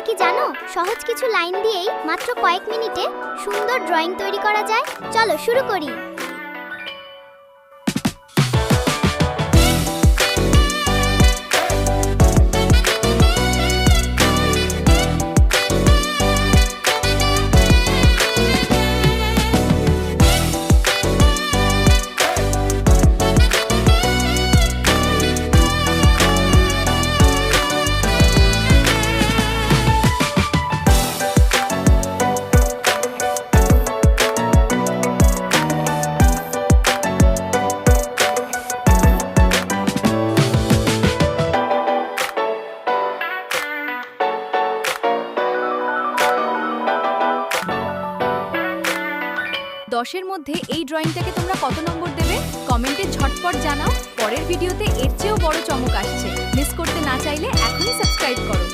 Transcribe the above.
কি জানো সহজ কিছু লাইন দিয়েই মাত্র কয়েক মিনিটে সুন্দর ড্রয়িং তৈরি করা যায়? চলো শুরু করি। দশের মধ্যে এই ড্রয়িংটাকে তোমরা কত নম্বর দেবে কমেন্টে ঝটপট জানাও। পরের ভিডিওতে এর চেয়েও বড় চমক আসছে। মিস করতে না চাইলে এখনই সাবস্ক্রাইব করো।